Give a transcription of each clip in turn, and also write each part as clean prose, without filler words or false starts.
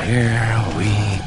Here we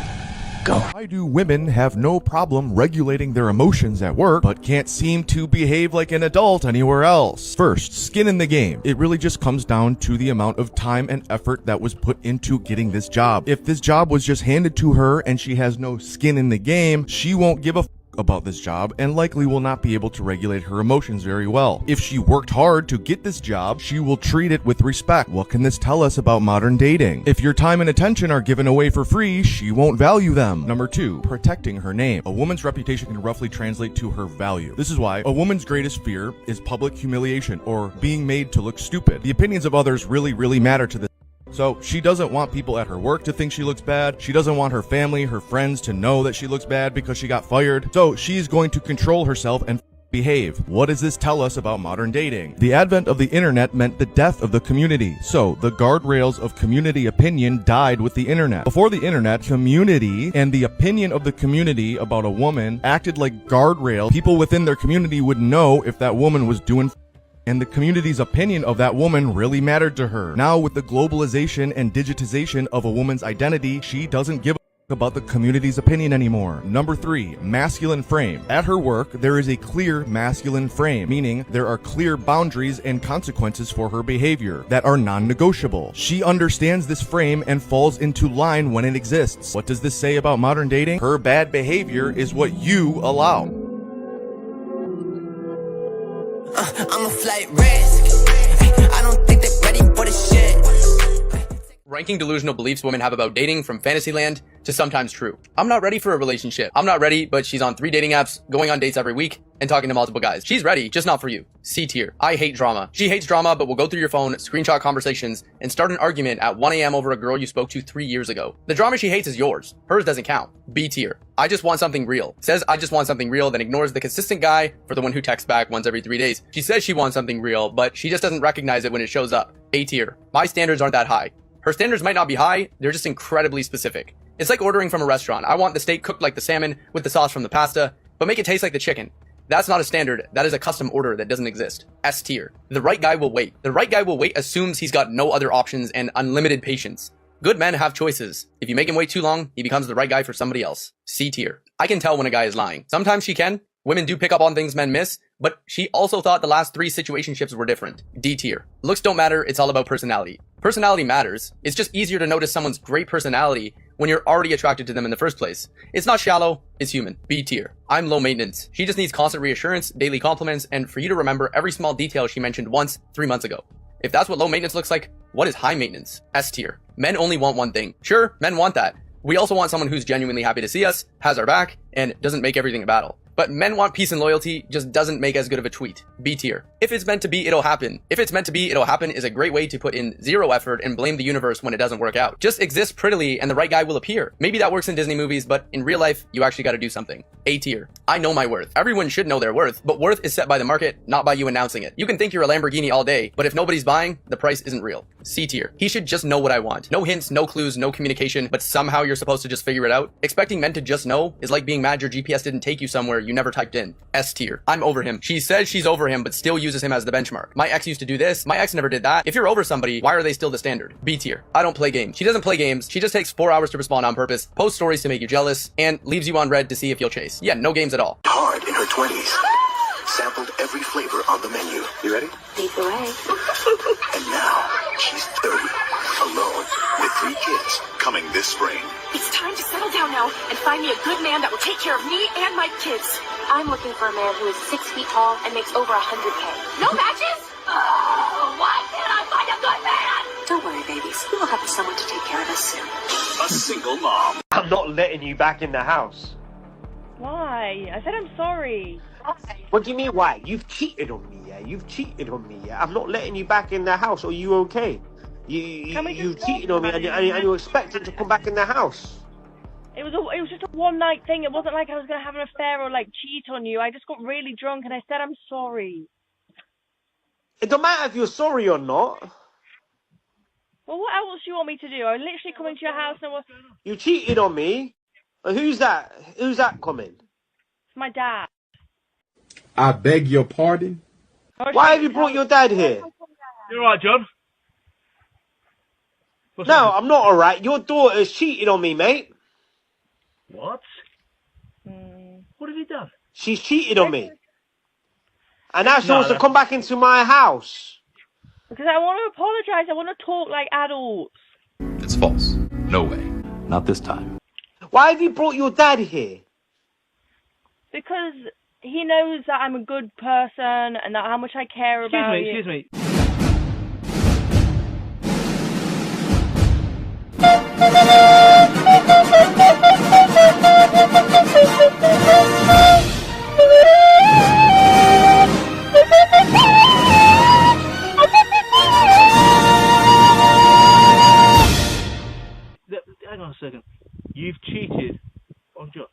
go. Why do women have no problem regulating their emotions at work, but can't seem to behave like an adult anywhere else? First, skin in the game. It really just comes down to the amount of time and effort that was put into getting this job. If this job was just handed to her and she has no skin in the game, she won't give a about this job and likely will not be able to regulate her emotions very well. If she worked hard to get this job, she will treat it with respect. What can this tell us about modern dating? If your time and attention are given away for free, she won't value them. Number 2, protecting her name. A woman's reputation can roughly translate to her value. This is why a woman's greatest fear is public humiliation or being made to look stupid. The opinions of others really matter to this. So she doesn't want people at her work to think she looks bad. She doesn't want her family, her friends to know that she looks bad because she got fired. So she's going to control herself and behave. What does this tell us about modern dating? The advent of the internet meant the death of the community. So the guardrails of community opinion died with the internet. Before the internet, community and the opinion of the community about a woman acted like guardrails. People within their community would know if that woman was doing and the community's opinion of that woman really mattered to her. Now, with the globalization and digitization of a woman's identity, she doesn't give a about the community's opinion anymore. Number 3, masculine frame. At her work, there is a clear masculine frame, meaning there are clear boundaries and consequences for her behavior that are non-negotiable. She understands this frame and falls into line when it exists. What does this say about modern dating? Her bad behavior is what you allow. I'm a flight risk. I don't think they're ready for the shit. Ranking delusional beliefs women have about dating from Fantasyland to sometimes true. I'm not ready for a relationship. I'm not ready, but she's on 3 dating apps, going on dates every week, and talking to multiple guys. She's ready, just not for you. C tier. I hate drama. She hates drama, but will go through your phone, screenshot conversations, and start an argument at 1 a.m. over a girl you spoke to 3 years ago. The drama she hates is yours. Hers doesn't count. B tier. I just want something real. Says I just want something real, then ignores the consistent guy for the one who texts back once every 3 days. She says she wants something real, but she just doesn't recognize it when it shows up. A tier. My standards aren't that high. Her standards might not be high, they're just incredibly specific. It's like ordering from a restaurant. I want the steak cooked like the salmon with the sauce from the pasta, but make it taste like the chicken. That's not a standard, that is a custom order that doesn't exist. S tier. The right guy will wait. The right guy will wait assumes he's got no other options and unlimited patience. Good men have choices. If you make him wait too long, he becomes the right guy for somebody else. C tier. I can tell when a guy is lying. Sometimes she can. Women do pick up on things men miss, but she also thought the last 3 situationships were different. D tier. Looks don't matter, it's all about personality. Personality matters. It's just easier to notice someone's great personality when you're already attracted to them in the first place. It's not shallow, it's human. B tier. I'm low maintenance. She just needs constant reassurance, daily compliments, and for you to remember every small detail she mentioned once 3 months ago. If that's what low maintenance looks like, what is high maintenance? S tier. Men only want one thing. Sure, men want that. We also want someone who's genuinely happy to see us, has our back, and doesn't make everything a battle. But men want peace and loyalty, just doesn't make as good of a tweet. B tier. If it's meant to be, it'll happen. If it's meant to be, it'll happen is a great way to put in 0 effort and blame the universe when it doesn't work out. Just exist prettily and the right guy will appear. Maybe that works in Disney movies, but in real life, you actually gotta do something. A tier. I know my worth. Everyone should know their worth, but worth is set by the market, not by you announcing it. You can think you're a Lamborghini all day, but if nobody's buying, the price isn't real. C tier. He should just know what I want. No hints, no clues, no communication, but somehow you're supposed to just figure it out. Expecting men to just know is like being mad your GPS didn't take you somewhere you never typed in. S tier. I'm over him. She says she's over him, but still uses him as the benchmark. My ex used to do this. My ex never did that. If you're over somebody, why are they still the standard? B tier. I don't play games. She doesn't play games. She just takes 4 hours to respond on purpose, posts stories to make you jealous, and leaves you on red to see if you'll chase. Yeah, no games at all. Hard in her 20s. Sampled every flavor on the menu. You ready? Lead the way. And now, she's 30, alone, with 3 kids, coming this spring. It's time to settle down now and find me a good man that will take care of me and my kids. I'm looking for a man who is 6 feet tall and makes over 100K. No matches? Oh, why can't I find a good man? Don't worry, babies. We will have someone to take care of us soon. A single mom. I'm not letting you back in the house. Why? I said I'm sorry. What do you mean why? You've cheated on me, yeah? You've cheated on me, yeah? I'm not letting you back in the house. Are you okay? You cheated on me and you're expecting to come back in the house. It was just a one-night thing. It wasn't like I was going to have an affair or like cheat on you. I just got really drunk and I said I'm sorry. It don't matter if you're sorry or not. Well, what else do you want me to do? I was literally coming to your house and You cheated on me. Who's that? Who's that coming? It's my dad. I beg your pardon? Why have you brought your dad here? You alright, John? No, I'm not alright. Your daughter's cheated on me, mate. What? What have you done? She's cheated on me. And now she wants to come back into my house. Because I want to apologise. I want to talk like adults. It's false. No way. Not this time. Why have you brought your dad here? Because he knows that I'm a good person and that how much I care about you. Excuse me. Hang on a second. You've cheated on John.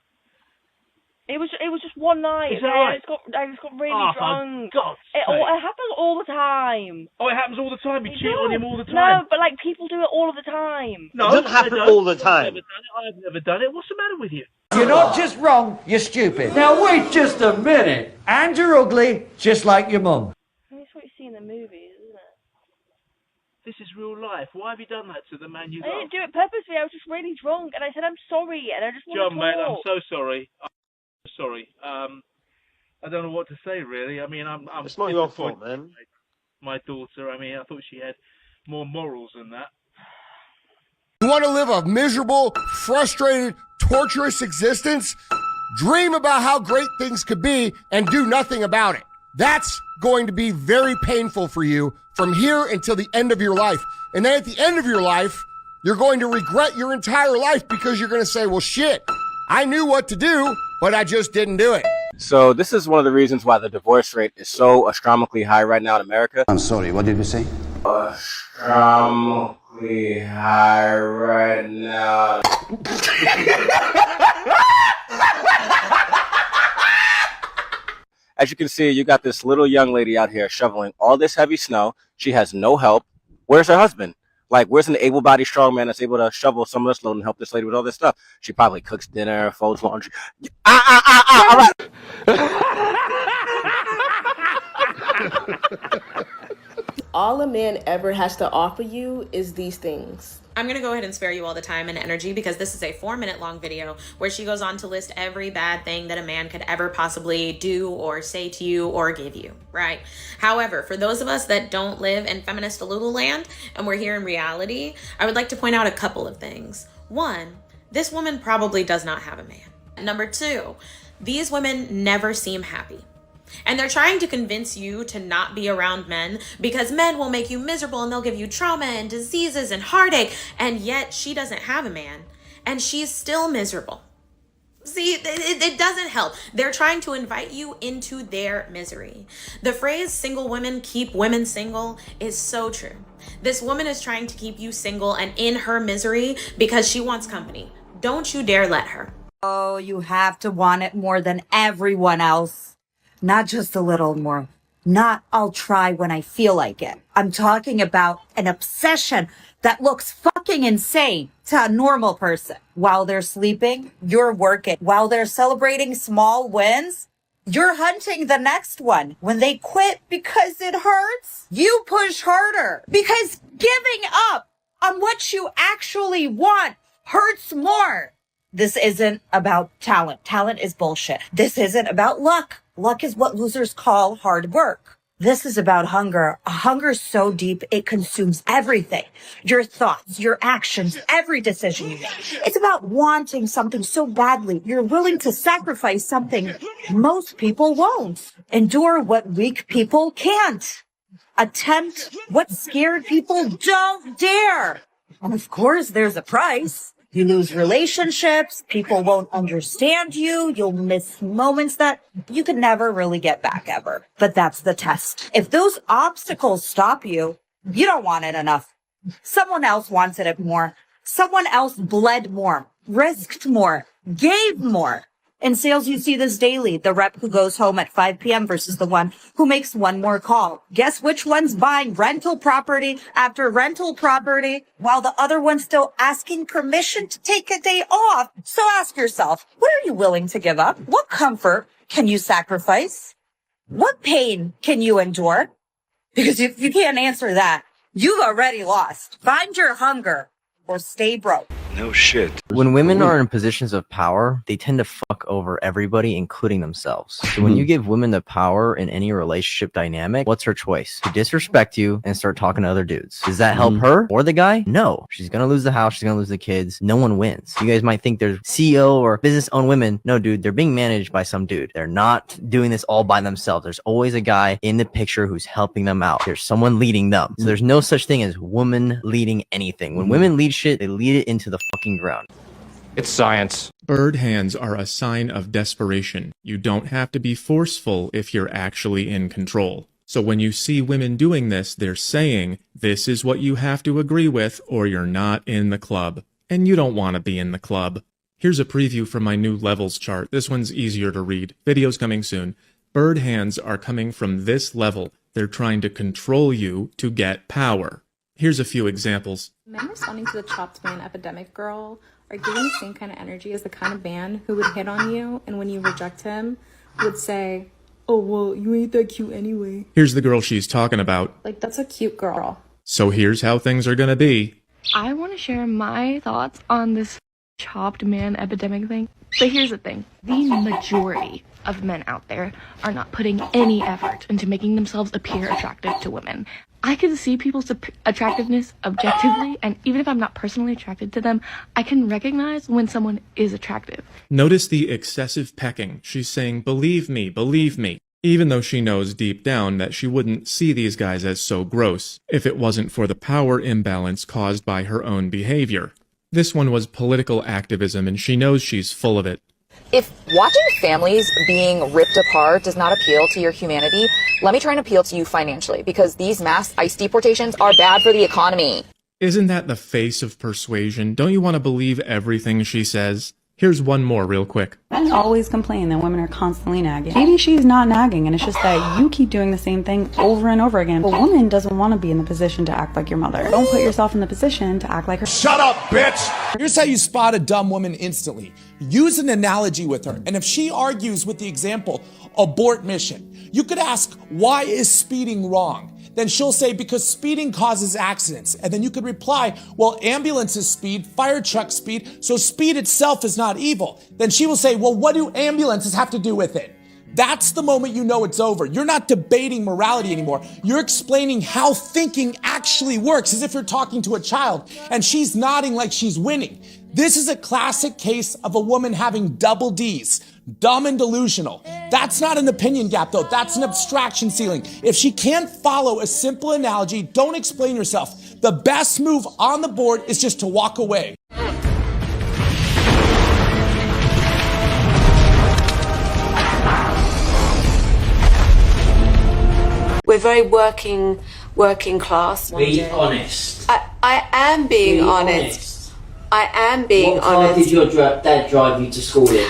It was just one night. Is that right? I just got really drunk. For God's sake. It happens all the time. Oh, it happens all the time. You cheat on him all the time. No, but like people do it all of the time. No, it doesn't happen all the time. I've never done it. What's the matter with you? You're not just wrong, you're stupid. Now wait just a minute. And you're ugly, just like your mum. That's what you see in the movies, isn't it? This is real life. Why have you done that to the man you I love? didn't do it purposely. I was just really drunk, and I said I'm sorry, and I just want John, to mate, I'm talk. so sorry. Sorry. I don't know what to say, really. I mean, I'm It's not your fault, man. My daughter, I mean, I thought she had more morals than that. You want to live a miserable, frustrated, torturous existence? Dream about how great things could be and do nothing about it. That's going to be very painful for you from here until the end of your life. And then at the end of your life, you're going to regret your entire life because you're going to say, well, shit, I knew what to do, but I just didn't do it. So this is one of the reasons why the divorce rate is so astronomically high right now in America. I'm sorry, what did you say? Astronomically high right now. As you can see, you got this little young lady out here shoveling all this heavy snow. She has no help. Where's her husband? Like, where's an able-bodied strong man that's able to shovel some of this load and help this lady with all this stuff? She probably cooks dinner, folds laundry. All right. All a man ever has to offer you is these things. I'm going to go ahead and spare you all the time and energy because this is a 4-minute long video where she goes on to list every bad thing that a man could ever possibly do or say to you or give you, right? However, for those of us that don't live in feminist Lululand and we're here in reality, I would like to point out a couple of things. One, this woman probably does not have a man. Number two, these women never seem happy. And they're trying to convince you to not be around men because men will make you miserable and they'll give you trauma and diseases and heartache. And yet she doesn't have a man and she's still miserable. See, it doesn't help. They're trying to invite you into their misery. The phrase single women keep women single is so true. This woman is trying to keep you single and in her misery because she wants company. Don't you dare let her. Oh, you have to want it more than everyone else. Not just a little more. Not I'll try when I feel like it. I'm talking about an obsession that looks fucking insane to a normal person. While they're sleeping, you're working. While they're celebrating small wins, you're hunting the next one. When they quit because it hurts, you push harder. Because giving up on what you actually want hurts more. This isn't about talent. Talent is bullshit. This isn't about luck. Luck is what losers call hard work. This is about hunger. A hunger so deep, it consumes everything. Your thoughts, your actions, every decision you make. It's about wanting something so badly, you're willing to sacrifice something most people won't. Endure what weak people can't. Attempt what scared people don't dare. And of course, there's a price. You lose relationships, people won't understand you, you'll miss moments that you can never really get back ever. But that's the test. If those obstacles stop you, you don't want it enough. Someone else wanted it more. Someone else bled more, risked more, gave more. In sales, you see this daily. The rep who goes home at 5 p.m. versus the one who makes one more call. Guess which one's buying rental property after rental property while the other one's still asking permission to take a day off. So ask yourself, what are you willing to give up? What comfort can you sacrifice? What pain can you endure? Because if you can't answer that, you've already lost. Find your hunger. or stay broke. No shit. When women are in positions of power, they tend to fuck over everybody, including themselves. So when you give women the power in any relationship dynamic, what's her choice? To disrespect you and start talking to other dudes. Does that help her or the guy? No. She's gonna lose the house. She's gonna lose the kids. No one wins. You guys might think there's CEO or business-owned women. No, dude, they're being managed by some dude. They're not doing this all by themselves. There's always a guy in the picture who's helping them out. There's someone leading them. So there's no such thing as woman leading anything. When women lead shit, they lead it into the fucking ground. It's science. Bird hands are a sign of desperation. You don't have to be forceful if you're actually in control. So when you see women doing this, they're saying, this is what you have to agree with or you're not in the club. And you don't want to be in the club. Here's a preview from my new levels chart. This one's easier to read. Video's coming soon. Bird hands are coming from this level. They're trying to control you to get power. Here's a few examples. Men responding to the chopped man epidemic girl are giving the same kind of energy as the kind of man who would hit on you and when you reject him would say, oh, well, you ain't that cute anyway. Here's the girl she's talking about. Like, that's a cute girl. So here's how things are gonna be. I want to share my thoughts on this chopped man epidemic thing. But here's the thing. The majority of men out there are not putting any effort into making themselves appear attractive to women. I can see people's attractiveness objectively, and even if I'm not personally attracted to them, I can recognize when someone is attractive. Notice the excessive pecking. She's saying, believe me, even though she knows deep down that she wouldn't see these guys as so gross if it wasn't for the power imbalance caused by her own behavior. This one was political activism, and she knows she's full of it. If watching families being ripped apart does not appeal to your humanity, let me try and appeal to you financially, because these mass ICE deportations are bad for the economy. Isn't that the face of persuasion? Don't you want to believe everything she says? Here's one more real quick. Men always complain that women are constantly nagging. Maybe she's not nagging and it's just that you keep doing the same thing over and over again. A woman doesn't want to be in the position to act like your mother. Don't put yourself in the position to act like her. Shut up, bitch! Here's how you spot a dumb woman instantly. Use an analogy with her, and if she argues with the example, abort mission, you could ask, why is speeding wrong? Then she'll say, because speeding causes accidents. And then you could reply, well, ambulances speed, fire trucks speed, so speed itself is not evil. Then she will say, well, what do ambulances have to do with it? That's the moment you know it's over. You're not debating morality anymore. You're explaining how thinking actually works, as if you're talking to a child, and she's nodding like she's winning. This is a classic case of a woman having double D's. Dumb and delusional. That's not an opinion gap, though. That's an abstraction ceiling. If she can't follow a simple analogy, don't explain yourself. The best move on the board is just to walk away. We're very working class. Be honest. I am being honest. I am being honest. What car did your dad drive you to school in?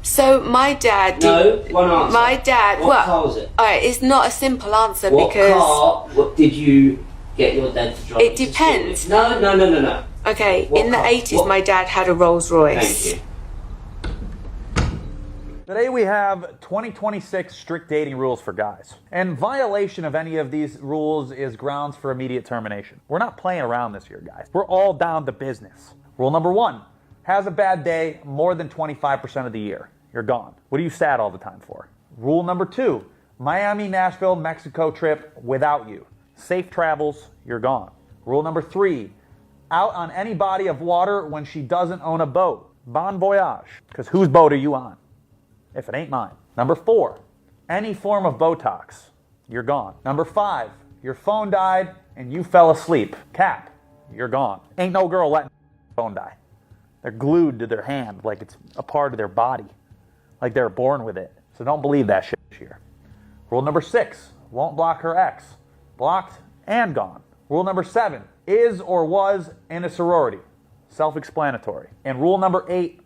So my dad did, No, one answer. My dad. What car was it? Alright, it's not a simple answer What because. What did you get your dad to drive? It depends. No. Okay, What in the car? 80s, my dad had a Rolls Royce. Thank you. Today we have 2026 strict dating rules for guys. And violation of any of these rules is grounds for immediate termination. We're not playing around this year, guys. We're all down to business. Rule number 1. Has a bad day more than 25% of the year. You're gone. What are you sad all the time for? Rule number 2. Miami, Nashville, Mexico trip without you. Safe travels, you're gone. Rule number 3. Out on any body of water when she doesn't own a boat. Bon voyage. Because whose boat are you on? If it ain't mine. Number 4. Any form of Botox. You're gone. Number 5. Your phone died and you fell asleep. Cap. You're gone. Ain't no girl letting phone die. They're glued to their hand like it's a part of their body. Like they're born with it. So don't believe that shit here. Rule number 6. Won't block her ex. Blocked and gone. Rule number 7. Is or was in a sorority. Self-explanatory. And rule number 8.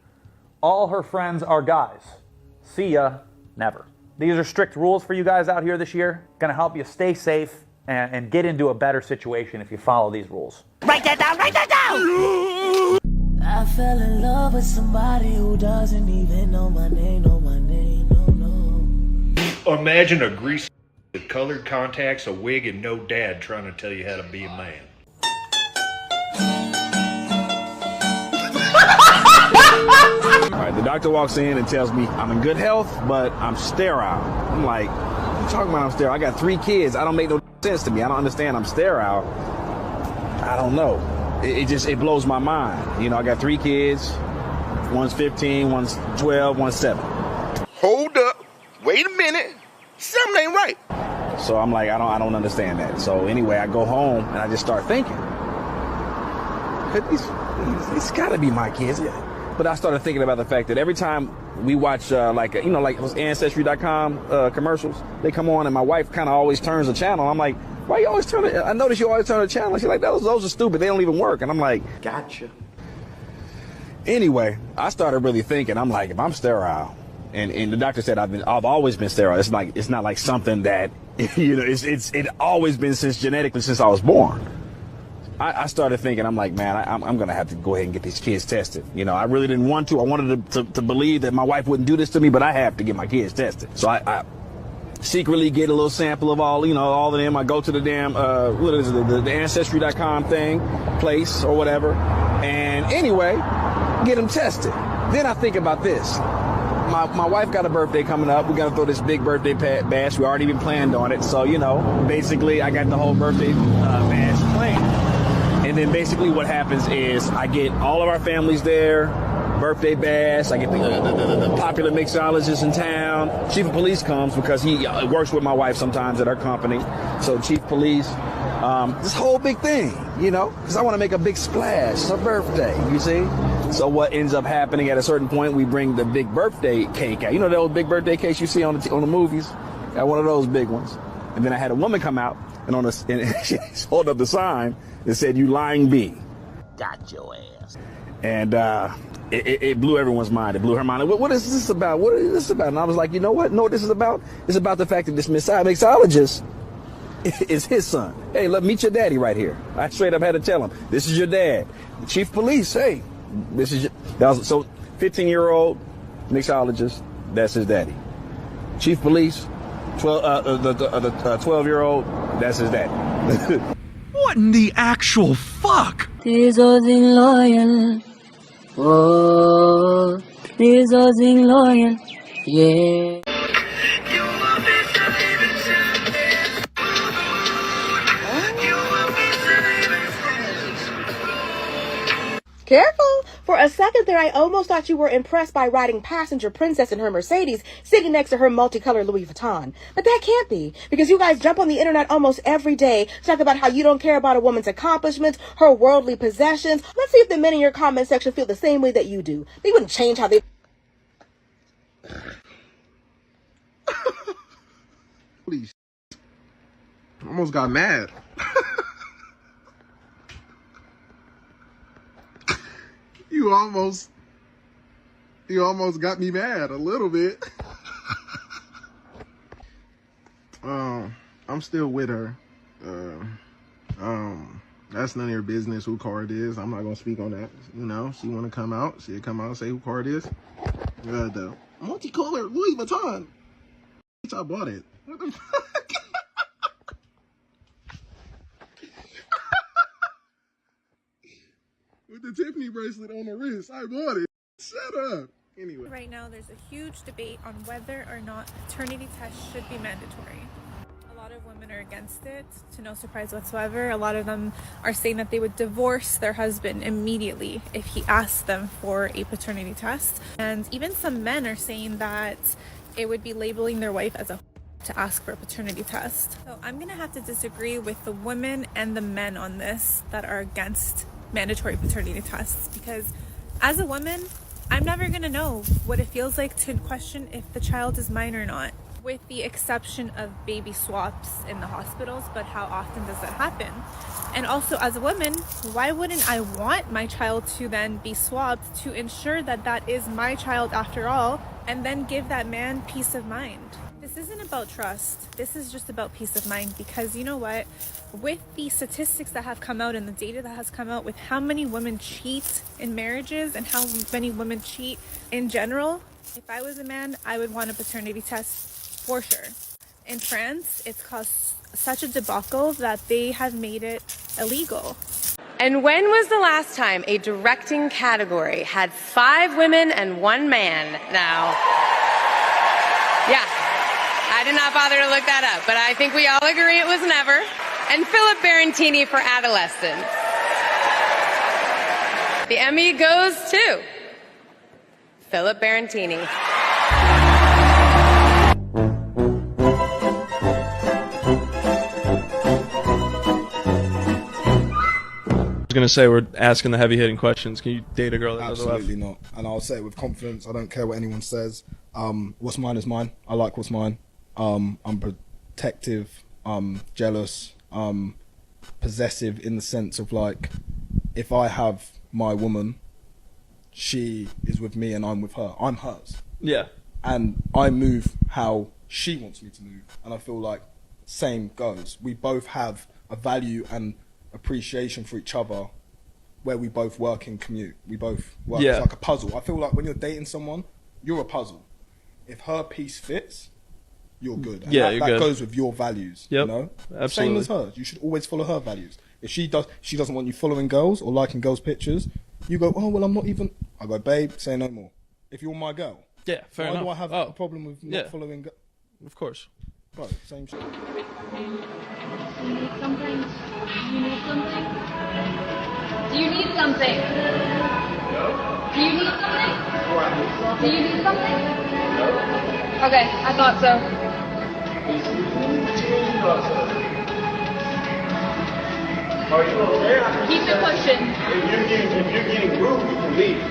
All her friends are guys. See ya, never. These are strict rules for you guys out here this year. Gonna help you stay safe and get into a better situation if you follow these rules. Write that down, write that down! I fell in love with somebody who doesn't even know my name, no. Imagine a greasy with colored contacts, a wig, and no dad trying to tell you how to be a man. right, the doctor walks in and tells me I'm in good health, but I'm sterile. I'm like, what are you talking about I'm sterile? I got 3 kids. I don't make no sense to me. I don't understand I'm sterile. I don't know. It blows my mind. You know, I got 3 kids. One's 15, one's 12, one's 7. Hold up. Wait a minute. Something ain't right. So I'm like, I don't understand that. So anyway, I go home and I just start thinking. It's gotta be my kids. But I started thinking about the fact that every time we watch like those Ancestry.com commercials, they come on and my wife kind of always turns the channel. I'm like, why you always turn it? I notice you always turn the channel. She's like, those are stupid. They don't even work. And I'm like, gotcha. Anyway, I started really thinking. I'm like, if I'm sterile, and the doctor said I've always been sterile. It's not like something that it's always been genetically since I was born. I started thinking, I'm like, man, I'm gonna have to go ahead and get these kids tested. I really didn't want to. I wanted to believe that my wife wouldn't do this to me, but I have to get my kids tested. So I secretly get a little sample of all of them. I go to the damn the Ancestry.com place or whatever, and anyway, get them tested. Then I think about this. My wife got a birthday coming up. We got to throw this big birthday bash. We already been planned on it. So, basically I got the whole birthday bash planned. And then basically what happens is I get all of our families there, birthday bash. I get the popular mixologist in town. Chief of police comes because he works with my wife sometimes at our company. So chief of police, this whole big thing, because I want to make a big splash. It's her birthday, you see? So what ends up happening at a certain point, we bring the big birthday cake out. The old big birthday cakes you see on the movies? Got one of those big ones. And then I had a woman come out and she held up the sign that said, "You lying bee." Got your ass. And it blew everyone's mind. It blew her mind. What is this about? What is this about? And I was like, you know what? What this is about? It's about the fact that this mixologist is his son. Hey, let meet your daddy right here. I straight up had to tell him, this is your dad. The chief of police, hey, this is so 15-year-old mixologist, that's his daddy. Chief of police, 12-year-old, that's his daddy. What in the actual fuck? This wasn't loyal. Oh, this wasn't loyal. Yeah. Careful! For a second there, I almost thought you were impressed by riding passenger princess in her Mercedes, sitting next to her multicolored Louis Vuitton. But that can't be, because you guys jump on the internet almost every day to talk about how you don't care about a woman's accomplishments, her worldly possessions. Let's see if the men in your comment section feel the same way that you do. They wouldn't change how they... Holy almost got mad. You almost got me mad a little bit. I'm still with her. That's none of your business who car it is. I'm not gonna speak on that. She wanna come out, she'll come out and say who car it is. The multicolored Louis Vuitton. I bought it. What the fuck? With the Tiffany bracelet on the wrist. I bought it. Shut up. Anyway. Right now, there's a huge debate on whether or not paternity tests should be mandatory. A lot of women are against it, to no surprise whatsoever. A lot of them are saying that they would divorce their husband immediately if he asked them for a paternity test. And even some men are saying that it would be labeling their wife as a to ask for a paternity test. So I'm gonna have to disagree with the women and the men on this that are against mandatory paternity tests, because as a woman, I'm never gonna know what it feels like to question if the child is mine or not, with the exception of baby swaps in the hospitals. But how often does that happen? And also, as a woman, why wouldn't I want my child to then be swapped to ensure that that is my child after all, and then give that man peace of mind? This isn't about trust. This is just about peace of mind, because you know what? With the statistics that have come out and the data that has come out with how many women cheat in marriages and how many women cheat in general, if I was a man, I would want a paternity test for sure. In France, it's caused such a debacle that they have made it illegal. And when was the last time a directing category had 5 women and 1 man? Now, yeah, I did not bother to look that up, but I think we all agree it was never. And Philip Barantini for Adolescence. The Emmy goes to Philip Barantini. I was gonna say we're asking the heavy hitting questions. Can you date a girl that does Absolutely not. And I'll say it with confidence. I don't care what anyone says. What's mine is mine. I like what's mine. I'm protective. Jealous. Possessive in the sense of like, if I have my woman, she is with me and I'm with her. I'm hers. Yeah. And I move how she wants me to move. And I feel like same goes. We both have a value and appreciation for each other where we both work and commute. We both work. Yeah. It's like a puzzle. I feel like when you're dating someone, you're a puzzle. If her piece fits, you're good. And Yeah, that, you're that good. goes with your values. Yep. You know? Absolutely. Same as hers. You should always follow her values. If she doesn't want you following girls or liking girls' pictures, you go, oh well, I'm not even. I go, babe, say no more. If you're my girl, Yeah, fair why enough. do I have a problem with not Yeah. following? Of course. Right, same shit. You need something? You need something? Do you need something? No. Do you need something? Do you need something? No. Okay, I thought so. Are you okay? Keep it pushing. If you're getting rude, you can leave.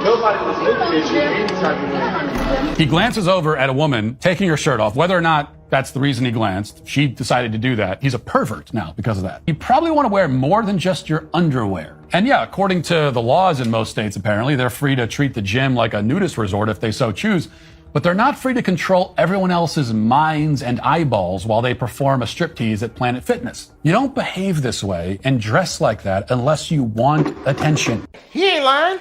Nobody was looking at you anytime you He glances over at a woman taking her shirt off, whether or not that's the reason he glanced. She decided to do that. He's a pervert now because of that. You probably want to wear more than just your underwear. And yeah, according to the laws in most states, apparently, they're free to treat the gym like a nudist resort if they so choose. But they're not free to control everyone else's minds and eyeballs while they perform a striptease at Planet Fitness. You don't behave this way and dress like that unless you want attention. He ain't lying.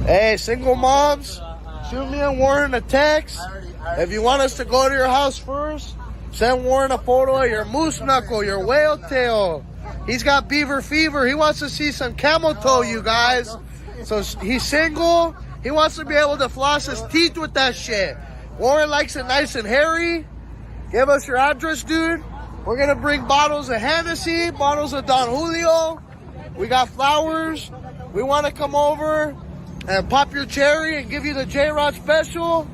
Hey, single moms, shoot me and Warren a text. If you want us to go to your house first, send Warren a photo of your moose knuckle, your whale tail. He's got beaver fever. He wants to see some camel toe, you guys. So he's single. He wants to be able to floss his teeth with that shit. Warren likes it nice and hairy. Give us your address, dude. We're going to bring bottles of Hennessy, bottles of Don Julio. We got flowers. We want to come over and pop your cherry and give you the J-Rod special.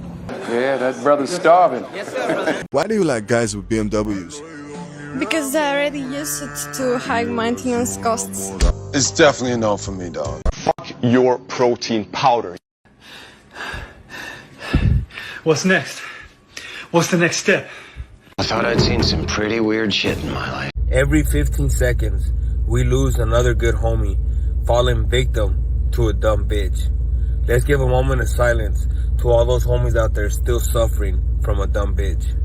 Yeah, that brother's starving. Yes, sir, brother. Why do you like guys with BMWs? Because they're already used to high maintenance costs. It's definitely a no for me, dog. Fuck your protein powder. What's next? What's the next step? I thought I'd seen some pretty weird shit in my life. Every 15 seconds, we lose another good homie, falling victim to a dumb bitch. Let's give a moment of silence to all those homies out there still suffering from a dumb bitch.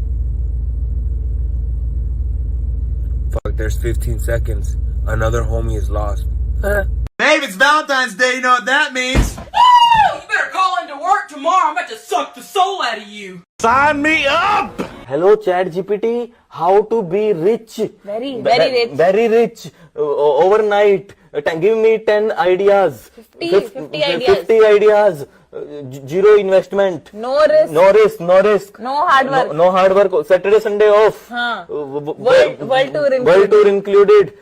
Fuck, there's 15 seconds. Another homie is lost. Babe, it's Valentine's Day. You know what that means? Woo! You better call into work tomorrow. I'm about to suck the soul out of you. Sign me up! Hello, ChatGPT. How to be rich? Very rich. Very rich. Overnight. Give me 10 ideas. 50 ideas. 50 ideas. Zero investment. No risk. No risk. No risk. No hard work. No hard work. Saturday, Sunday off. World tour included. World tour included.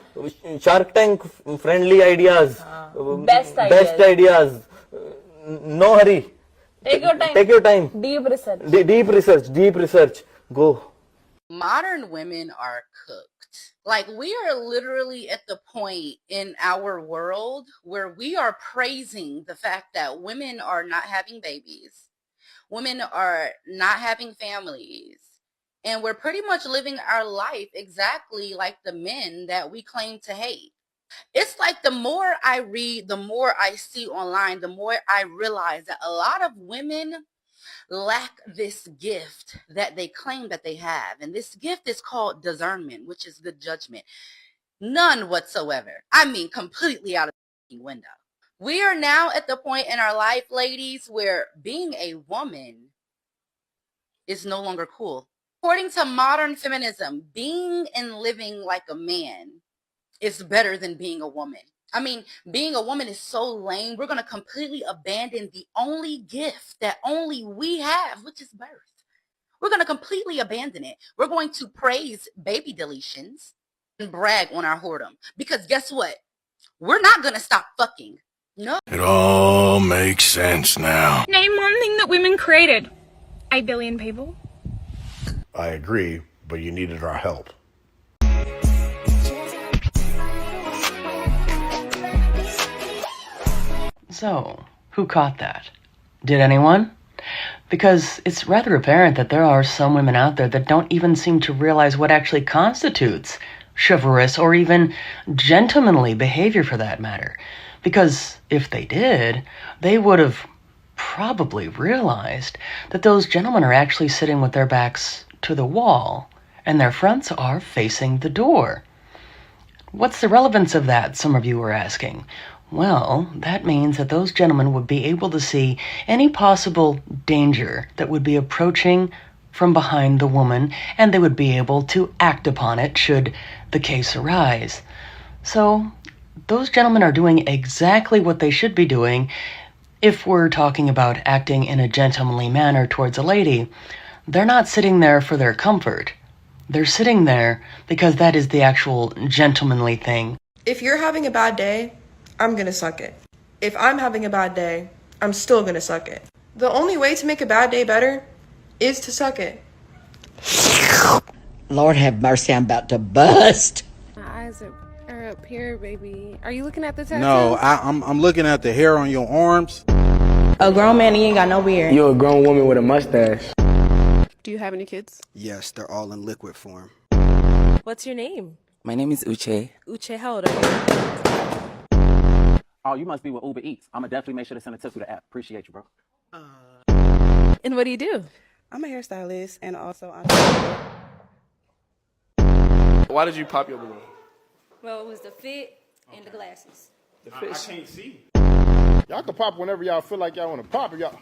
Shark Tank friendly ideas. Best ideas. Best ideas. No hurry. Take your time. Take your time. Deep research. Deep research. Deep research. Go. Modern women are cooked. Like, we are literally at the point in our world where we are praising the fact that women are not having babies. Women are not having families. And we're pretty much living our life exactly like the men that we claim to hate. It's like the more I read, the more I see online, the more I realize that a lot of women lack this gift that they claim that they have. And this gift is called discernment, which is good judgment. None whatsoever. I mean, completely out of the window. We are now at the point in our life, ladies, where being a woman is no longer cool. According to modern feminism, being and living like a man is better than being a woman. I mean, being a woman is so lame. We're going to completely abandon the only gift that only we have, which is birth. We're going to completely abandon it. We're going to praise baby deletions and brag on our whoredom. Because guess what? We're not going to stop fucking. No. It all makes sense now. Name one thing that women created. 8 billion people. I agree, but you needed our help. So, who caught that? Did anyone? Because it's rather apparent that there are some women out there that don't even seem to realize what actually constitutes chivalrous or even gentlemanly behavior for that matter. Because if they did, they would have probably realized that those gentlemen are actually sitting with their backs to the wall and their fronts are facing the door. What's the relevance of that, some of you were asking? Well, that means that those gentlemen would be able to see any possible danger that would be approaching from behind the woman, and they would be able to act upon it should the case arise. So, those gentlemen are doing exactly what they should be doing if we're talking about acting in a gentlemanly manner towards a lady. They're not sitting there for their comfort. They're sitting there because that is the actual gentlemanly thing. If you're having a bad day, I'm gonna suck it. If I'm having a bad day, I'm still gonna suck it. The only way to make a bad day better is to suck it. Lord have mercy, I'm about to bust. My eyes are up here, baby. Are you looking at the tattoo? No, I'm looking at the hair on your arms. A grown man, he ain't got no beard. You're a grown woman with a mustache. Do you have any kids? Yes, they're all in liquid form. What's your name? My name is Uche. Uche, how old are you? Oh, you must be with Uber Eats. I'ma definitely make sure to send a tip through the app. Appreciate you, bro. And what do you do? I'm a hairstylist and also I'm... Why did you pop your balloon? Well, it was the fit and the glasses. The fit. I can't see. Y'all can pop whenever y'all feel like y'all want to pop. Y'all.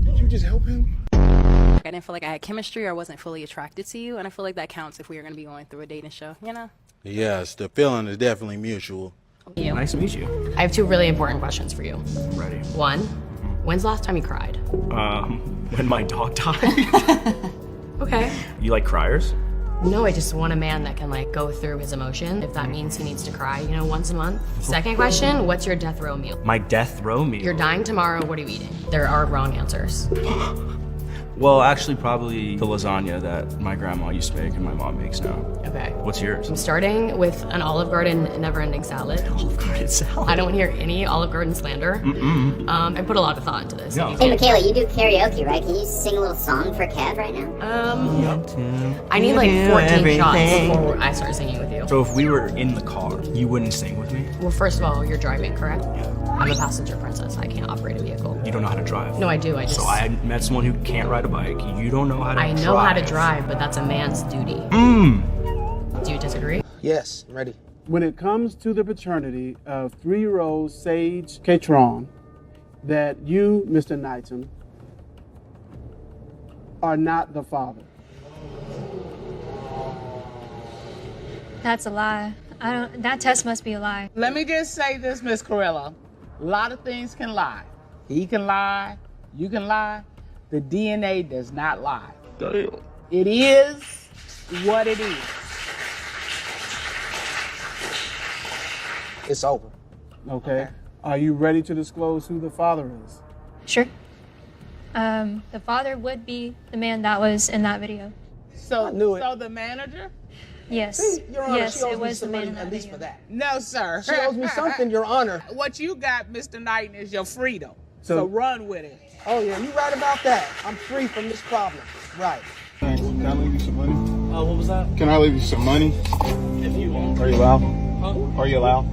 Did you just help him? I didn't feel like I had chemistry or wasn't fully attracted to you, and I feel like that counts if we are going to be going through a dating show, you know? Yes, the feeling is definitely mutual. Nice to meet you. I have 2 really important questions for you. Ready. 1, when's the last time you cried? When my dog died. Okay. You like criers? No, I just want a man that can like go through his emotion. If that means he needs to cry, you know, once a month. Second question, what's your death row meal? My death row meal? You're dying tomorrow, what are you eating? There are wrong answers. Well, actually, probably the lasagna that my grandma used to make and my mom makes now. Okay. What's yours? I'm starting with an Olive Garden never-ending salad. Olive Garden salad? I don't hear any Olive Garden slander. I put a lot of thought into this. No. Hey, Michaela, you do karaoke, right? Can you sing a little song for Kev right now? I need like 14 shots before I start singing with you. So if we were in the car, you wouldn't sing with me? Well, first of all, you're driving, correct? Yeah. I'm a passenger princess. I can't operate a vehicle. You don't know how to drive? No, I do. So I met someone who can't ride a bike. You don't know how to drive. I know how to drive, but that's a man's duty. Do you disagree? Yes, I'm ready. When it comes to the paternity of 3-year-old Sage Catron, that you, Mr. Knighton, are not the father. That's a lie. That test must be a lie. Let me just say this, Miss Corella. A lot of things can lie. He can lie. You can lie. The DNA does not lie. Damn. It is what it is. It's over. Okay. Are you ready to disclose who the father is? Sure. The father would be the man that was in that video. So, so the manager? Yes. See, Your Honor, yes, she owes it me was the some man money in that at least video. for that. No, sir. She owes me something, Your Honor. What you got, Mr. Knighton, is your freedom. So So run with it. Oh, yeah, you right about that. I'm free from this problem. Right. Thanks. Can I leave you some money? What was that? Can I leave you some money? If you want. Are you allowed? Are you allowed?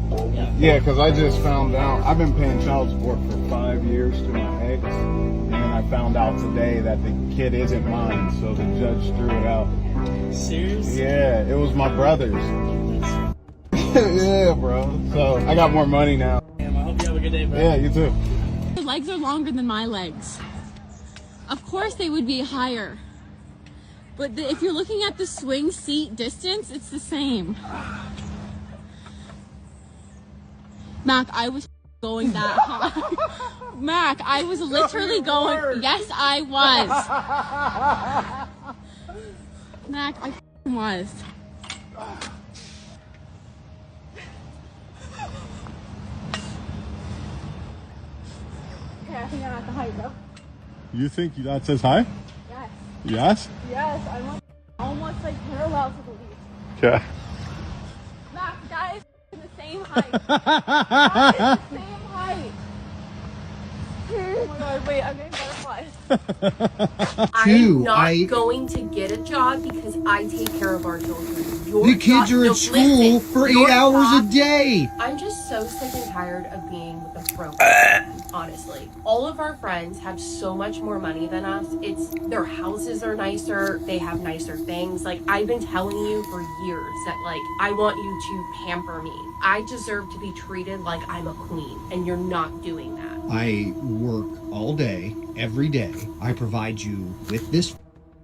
Yeah, because I just found out. I've been paying child support for 5 years to my ex, and I found out today that the kid isn't mine, so the judge threw it out. Seriously? Yeah, it was my brother's. Yeah, bro. So I got more money now. Damn, I hope you have a good day, bro. Yeah, you too. Your legs are longer than my legs. Of course they would be higher. But if you're looking at the swing seat distance, it's the same. Mac, I was going that high. Mac, I was literally going. Yes, I was. Mac, I was. Okay, I think I'm at the height though. You think that says hi? Yes. Yes? Yes, I'm almost like parallel to the leaf. Okay. Mac, that is the same height. That is the same height. Oh my god, wait, I'm getting butterflies. I'm not going to get a job because I take care of our children. The kids are at school for 8 hours a day. I'm just so sick and tired of being with a broke person, honestly. All of our friends have so much more money than us. Their houses are nicer, they have nicer things. Like, I've been telling you for years that, like, I want you to pamper me. I deserve to be treated like I'm a queen, and you're not doing that. I work all day, every day. I provide you with this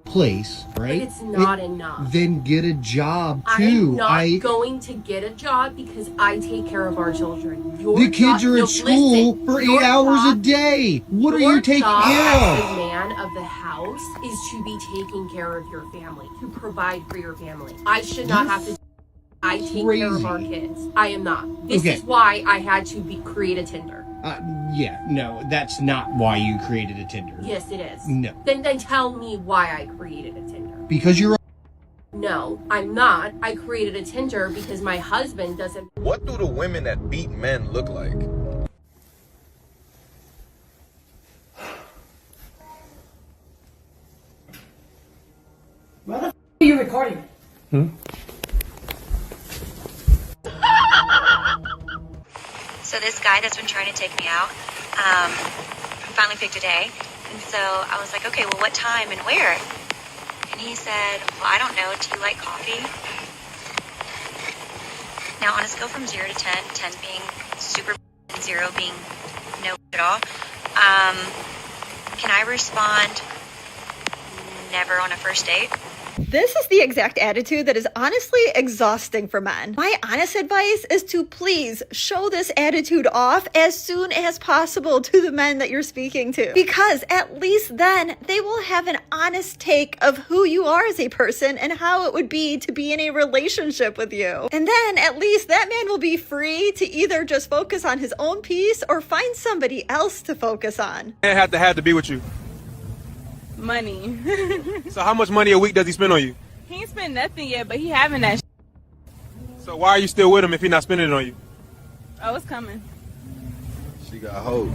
place, right? But it's not enough. Then get a job too. I'm not going to get a job because I take care of our children. The kids are at school for 8 hours a day. What are you taking care of? The man of the house is to be taking care of your family, to provide for your family. I should not have to. I take care of our kids. I am not. This is why I had to create a Tinder. Yeah, no, that's not why you created a Tinder. Yes, it is. No. Then tell me why I created a Tinder. Because you're... No, I'm not. I created a Tinder because my husband doesn't... What do the women that beat men look like? Why the f*** are you recording? So this guy that's been trying to take me out, finally picked a day. And so I was like, okay, well, what time and where? And he said, well, I don't know. Do you like coffee? Now, on a scale from 0 to 10, 10 being super and 0 being no at all, can I respond never on a first date? This is the exact attitude that is honestly exhausting for men. My honest advice is to please show this attitude off as soon as possible to the men that you're speaking to. Because at least then they will have an honest take of who you are as a person and how it would be to be in a relationship with you. And then at least that man will be free to either just focus on his own peace or find somebody else to focus on. Man had to be with you. Money. So how much money a week does he spend on you? He ain't spent nothing yet, but he having that. So why are you still with him if he's not spending it on you? Oh, it's coming. She got hope.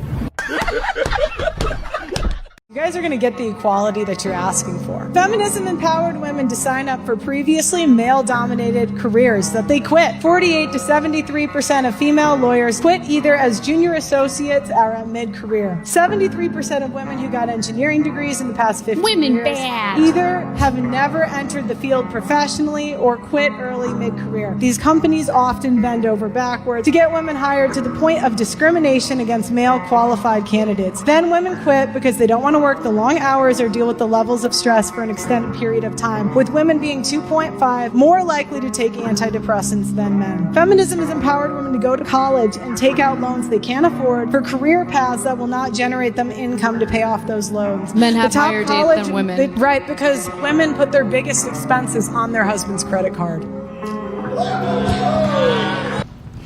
You guys are going to get the equality that you're asking for. Feminism empowered women to sign up for previously male-dominated careers that they quit. 48 to 73% of female lawyers quit either as junior associates or at mid-career. 73% of women who got engineering degrees in the past 15 years either have never entered the field professionally or quit early mid-career. These companies often bend over backwards to get women hired to the point of discrimination against male qualified candidates. Then women quit because they don't want to work the long hours or deal with the levels of stress for an extended period of time, with women being 2.5 more likely to take antidepressants than men. Feminism has empowered women to go to college and take out loans they can't afford for career paths that will not generate them income to pay off those loans. Men have higher debt than women. Right, because women put their biggest expenses on their husband's credit card.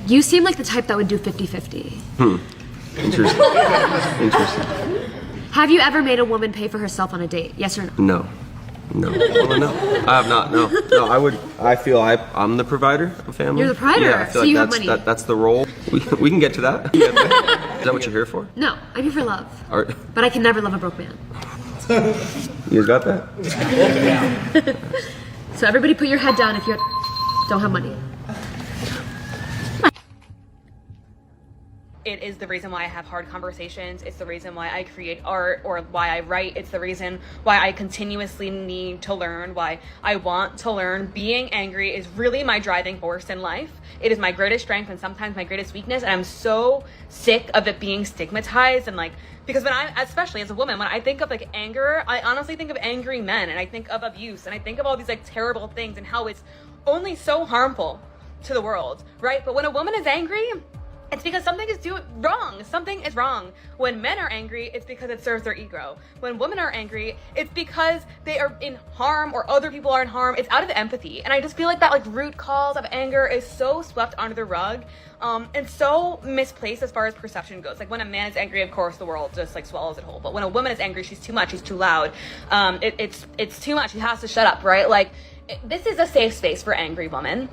You seem like the type that would do 50-50. Interesting. Interesting. Have you ever made a woman pay for herself on a date? Yes or no? No. Well, no. I have not. No. No. I feel I'm the provider of family. You're the provider. Yeah, I feel so like you have money. Money. That's the role. We can get to that. Is that what you're here for? No, I'm here for love. All right. But I can never love a broke man. You got that? So everybody put your head down if you don't have money. It is the reason why I have hard conversations. It's the reason why I create art or why I write. It's the reason why I continuously need to learn, why I want to learn. Being angry is really my driving force in life. It is my greatest strength and sometimes my greatest weakness. And I'm so sick of it being stigmatized and like, because when I, especially as a woman, when I think of like anger, I honestly think of angry men and I think of abuse and I think of all these like terrible things and how it's only so harmful to the world, right? But when a woman is angry, it's because something is wrong. Something is wrong. When men are angry, it's because it serves their ego. When women are angry, it's because they are in harm or other people are in harm. It's out of empathy. And I just feel like that like root cause of anger is so swept under the rug and so misplaced as far as perception goes. Like when a man is angry, of course, the world just like swallows it whole. But when a woman is angry, she's too much. She's too loud. It's too much. She has to shut up, right? Like this is a safe space for angry women.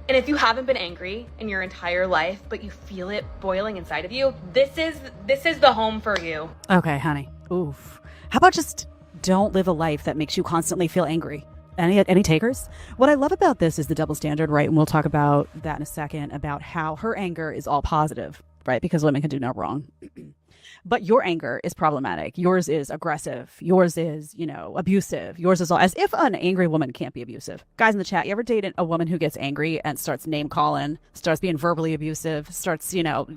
And if you haven't been angry in your entire life, but you feel it boiling inside of you, this is the home for you. Okay, honey. Oof. How about just don't live a life that makes you constantly feel angry? Any takers? What I love about this is the double standard, right? And we'll talk about that in a second, about how her anger is all positive, right? Because women can do no wrong. But your anger is problematic. Yours is aggressive. Yours is, abusive. Yours is all, as if an angry woman can't be abusive. Guys in the chat, you ever dated a woman who gets angry and starts name calling, starts being verbally abusive, starts,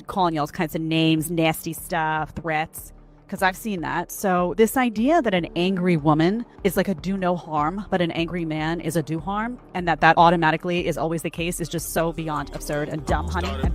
calling you all kinds of names, nasty stuff, threats? Because I've seen that. So this idea that an angry woman is like a do no harm, but an angry man is a do harm, and that automatically is always the case is just so beyond absurd and dumb, honey. And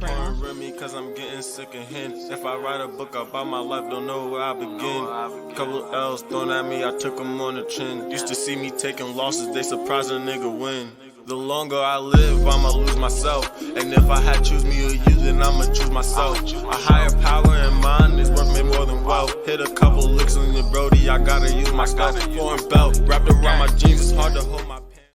because I'm getting sick of hints. If I write a book about my life, don't know where I begin. Couple L's thrown at me, I took them on the chin. Used to see me taking losses, they surprised a nigga win. The longer I live, I'ma lose myself. And if I had choose me or you, then I'ma choose myself. A higher power in mind is worth me more than wealth. Hit a couple licks on your brody, I gotta use my stuff. Foreign belt wrapped around my jeans, it's hard to hold my